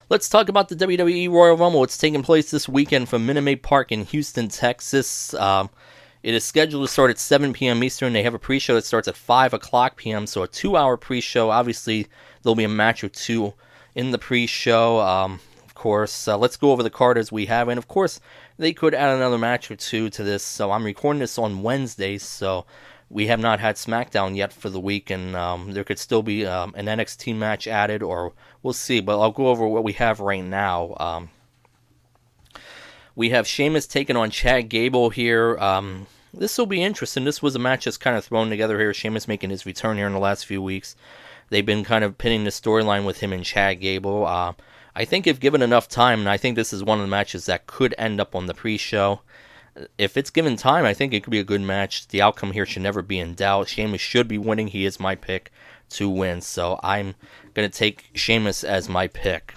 Let's talk about the WWE Royal Rumble. It's taking place this weekend from Minute Maid Park in Houston, Texas. It is scheduled to start at 7 p.m. Eastern. They have a pre-show that starts at 5 o'clock p.m., so a 2-hour pre-show. Obviously, there'll be a match or two in the pre-show. Of course, let's go over the card as we have. And, of course, they could add another match or two to this. So I'm recording this on Wednesday, so we have not had SmackDown yet for the week. And there could still be an NXT match added, or we'll see. But I'll go over what we have right now. We have Sheamus taking on Chad Gable here. This will be interesting. This was a match that's kind of thrown together here. Sheamus making his return here in the last few weeks. They've been kind of pinning the storyline with him and Chad Gable. I think if given enough time, and I think this is one of the matches that could end up on the pre-show. If it's given time, I think it could be a good match. The outcome here should never be in doubt. Sheamus should be winning. He is my pick to win. So I'm going to take Sheamus as my pick.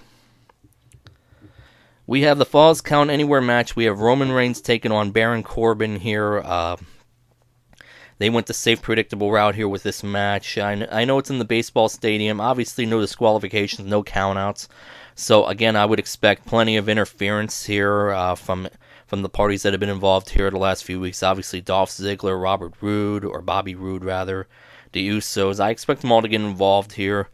We have the Falls Count Anywhere match. We have Roman Reigns taking on Baron Corbin here. They went the safe, predictable route here with this match. I know it's in the baseball stadium. Obviously, no disqualifications, no countouts. So, again, I would expect plenty of interference here from the parties that have been involved here the last few weeks. Obviously, Dolph Ziggler, Robert Roode, or Bobby Roode, rather, the Usos. I expect them all to get involved here.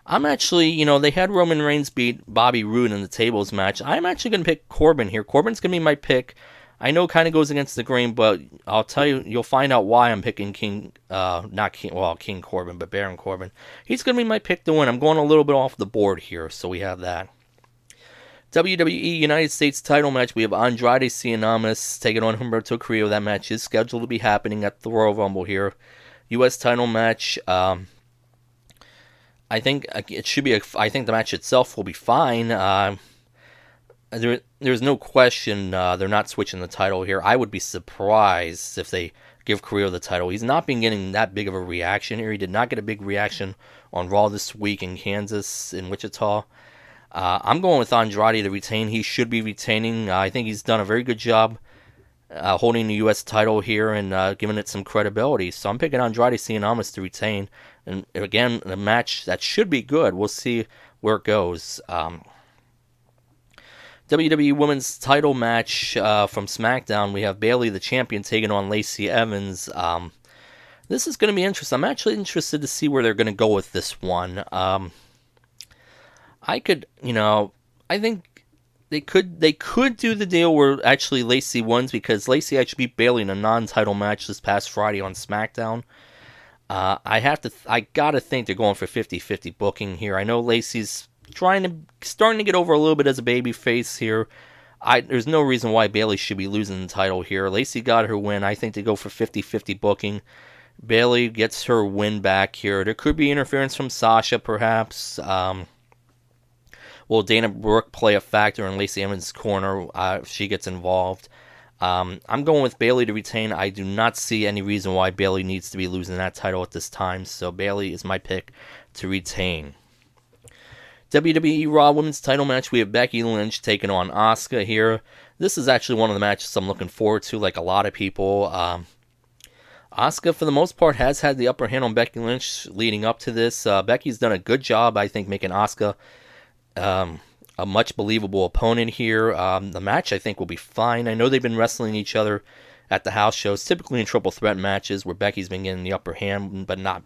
I'm actually, they had Roman Reigns beat Bobby Roode in the tables match. I'm actually going to pick Corbin here. Corbin's going to be my pick. I know it kind of goes against the grain, but I'll tell you, you'll find out why I'm picking King Corbin, but Baron Corbin. He's going to be my pick to win. I'm going a little bit off the board here, so we have that. WWE United States title match, we have Andrade Cien taking on Humberto Carrillo. That match is scheduled to be happening at the Royal Rumble here. U.S. title match, I think it should be. I think the match itself will be fine. There's no question they're not switching the title here. I would be surprised if they give Carrillo the title. He's not been getting that big of a reaction here. He did not get a big reaction on Raw this week in Kansas, in Wichita. I'm going with Andrade to retain. He should be retaining. I think he's done a very good job holding the U.S. title here and giving it some credibility. So I'm picking Andrade Cien to retain. And again, a match that should be good. We'll see where it goes. WWE Women's title match from SmackDown. We have Bayley, the champion, taking on Lacey Evans. This is going to be interesting. I'm actually interested to see where they're going to go with this one. I think they could do the deal where actually Lacey wins, because Lacey actually beat Bayley in a non-title match this past Friday on SmackDown. I gotta think they're going for 50-50 booking here. I know Lacey's starting to get over a little bit as a baby face here. There's no reason why Bayley should be losing the title here. Lacey got her win. I think they go for 50-50 booking. Bayley gets her win back here. There could be interference from Sasha, perhaps. Will Dana Brooke play a factor in Lacey Evans' corner if she gets involved? I'm going with Bayley to retain. I do not see any reason why Bayley needs to be losing that title at this time, so Bayley is my pick to retain. WWE Raw Women's title match, we have Becky Lynch taking on Asuka here. This is actually one of the matches I'm looking forward to, like a lot of people. Asuka, for the most part, has had the upper hand on Becky Lynch leading up to this. Becky's done a good job, I think, making Asuka a much believable opponent here. The match, I think, will be fine. I know they've been wrestling each other at the house shows, typically in triple threat matches where Becky's been getting the upper hand, but not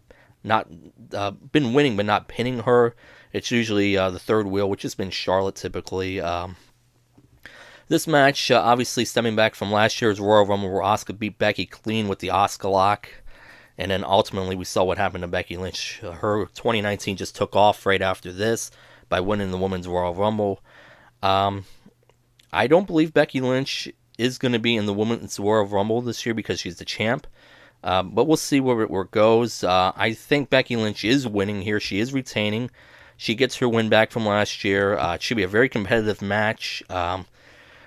been winning, but not pinning her. It's usually the third wheel, which has been Charlotte typically. This match, obviously stemming back from last year's Royal Rumble where Asuka beat Becky clean with the Asuka lock. And then ultimately we saw what happened to Becky Lynch. Her 2019 just took off right after this by winning the Women's Royal Rumble. I don't believe Becky Lynch is going to be in the Women's Royal Rumble this year because she's the champ. But we'll see where it goes. I think Becky Lynch is winning here. She is retaining. She gets her win back from last year. It should be a very competitive match.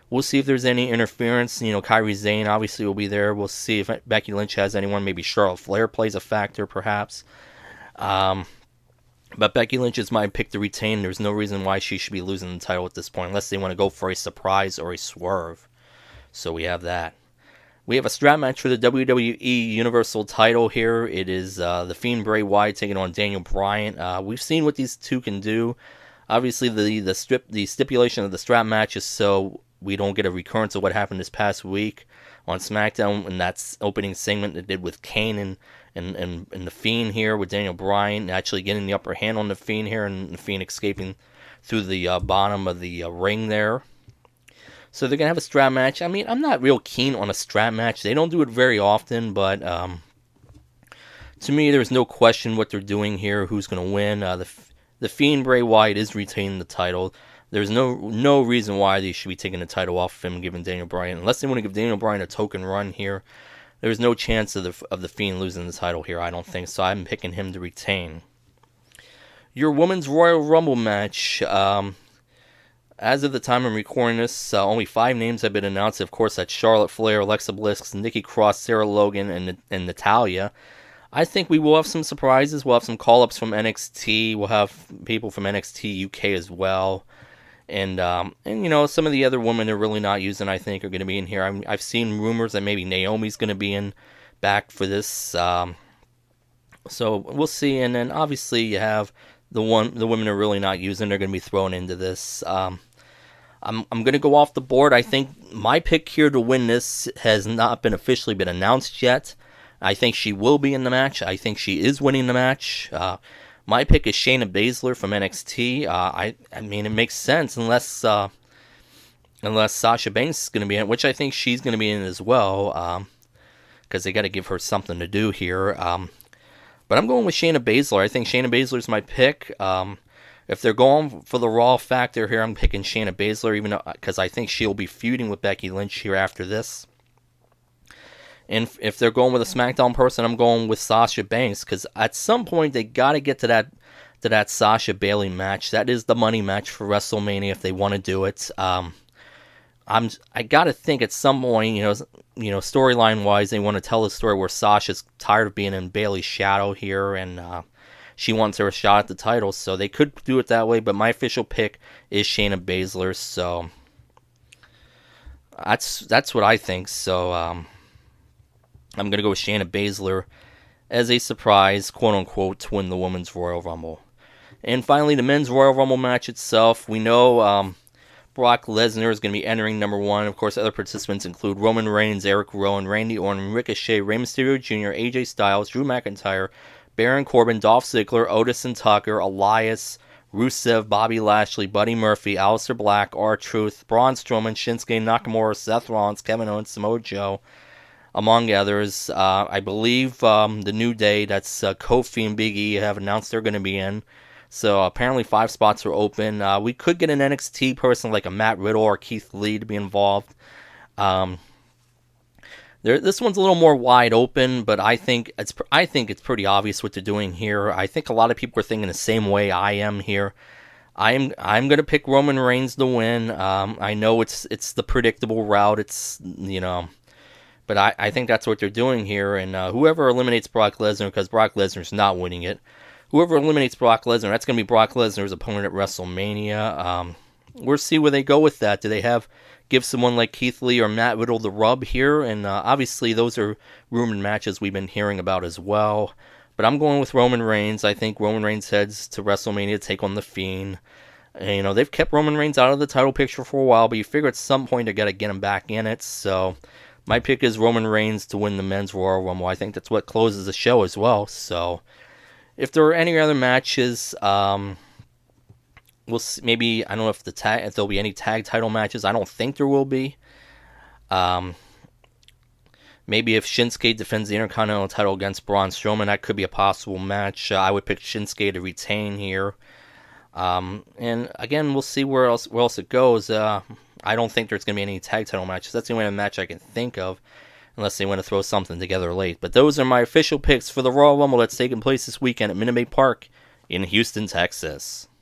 We'll see if there's any interference. Kairi Sane obviously will be there. We'll see if Becky Lynch has anyone. Maybe Charlotte Flair plays a factor, perhaps. But Becky Lynch is my pick to retain. There's no reason why she should be losing the title at this point, unless they want to go for a surprise or a swerve. So we have that. We have a strap match for the WWE Universal title here. It is The Fiend Bray Wyatt taking on Daniel Bryan. We've seen what these two can do. Obviously, the stipulation of the strap match is so we don't get a recurrence of what happened this past week on SmackDown, and that's opening segment they did with Kane and the Fiend here with Daniel Bryan actually getting the upper hand on the Fiend here, and the Fiend escaping through the bottom of the ring there. So they're going to have a strap match. I mean, I'm not real keen on a strap match. They don't do it very often, but to me, there's no question what they're doing here, who's going to win. The Fiend, Bray Wyatt, is retaining the title. There's no reason why they should be taking the title off of him and giving Daniel Bryan, unless they want to give Daniel Bryan a token run here. There's no chance of the Fiend losing the title here, I don't think, so I'm picking him to retain. Your Women's Royal Rumble match, as of the time I'm recording this, only 5 names have been announced. Of course, that's Charlotte Flair, Alexa Bliss, Nikki Cross, Sarah Logan, and Natalya. I think we will have some surprises. We'll have some call-ups from NXT. We'll have people from NXT UK as well. And you know, some of the other women they're really not using, I think, are going to be in here. I've seen rumors that maybe Naomi's going to be back for this. So we'll see. And then obviously you have the women are really not using. They're going to be thrown into this. I'm going to go off the board. I think my pick here to win this has not been officially been announced yet. I think she will be in the match. I think she is winning the match. My pick is Shayna Baszler from NXT. I mean, it makes sense unless Sasha Banks is going to be in it, which I think she's going to be in as well, because they got to give her something to do here. But I'm going with Shayna Baszler. I think Shayna Baszler is my pick. If they're going for the Raw factor here, I'm picking Shayna Baszler, even because I think she'll be feuding with Becky Lynch here after this. And if they're going with a SmackDown person, I'm going with Sasha Banks, because at some point they got to get to that Sasha Bayley match. That is the money match for WrestleMania if they want to do it. I got to think at some point, you know, storyline wise, they want to tell a story where Sasha's tired of being in Bayley's shadow here, and she wants her a shot at the title. So they could do it that way, but my official pick is Shayna Baszler. So that's what I think. So I'm going to go with Shayna Baszler as a surprise, quote-unquote, to win the Women's Royal Rumble. And finally, the Men's Royal Rumble match itself. We know Brock Lesnar is going to be entering number 1. Of course, other participants include Roman Reigns, Eric Rowan, Randy Orton, Ricochet, Rey Mysterio Jr., AJ Styles, Drew McIntyre, Baron Corbin, Dolph Ziggler, Otis and Tucker, Elias, Rusev, Bobby Lashley, Buddy Murphy, Aleister Black, R-Truth, Braun Strowman, Shinsuke Nakamura, Seth Rollins, Kevin Owens, Samoa Joe, among others. I believe the New Day, that's Kofi and Big E, have announced they're going to be in. So apparently 5 spots are open. We could get an NXT person like a Matt Riddle or Keith Lee to be involved. This one's a little more wide open, but I think it's pretty obvious what they're doing here. I think a lot of people are thinking the same way I am here. I'm going to pick Roman Reigns to win. I know it's the predictable route. It's, you know, but I think that's what they're doing here. And whoever eliminates Brock Lesnar, because Brock Lesnar's not winning it, whoever eliminates Brock Lesnar, that's going to be Brock Lesnar's opponent at WrestleMania. We'll see where they go with that. Do they give someone like Keith Lee or Matt Riddle the rub here? And obviously those are rumored matches we've been hearing about as well. But I'm going with Roman Reigns. I think Roman Reigns heads to WrestleMania to take on The Fiend. And, you know, they've kept Roman Reigns out of the title picture for a while, but you figure at some point they got to get him back in it. So my pick is Roman Reigns to win the Men's Royal Rumble. I think that's what closes the show as well. So if there are any other matches, we'll see. Maybe, I don't know if there'll be any tag title matches. I don't think there will be. Maybe if Shinsuke defends the Intercontinental title against Braun Strowman, that could be a possible match. I would pick Shinsuke to retain here. And again, we'll see where else it goes. I don't think there's going to be any tag title matches. That's the only match I can think of, unless they want to throw something together late. But those are my official picks for the Royal Rumble that's taking place this weekend at Minute Maid Park in Houston, Texas.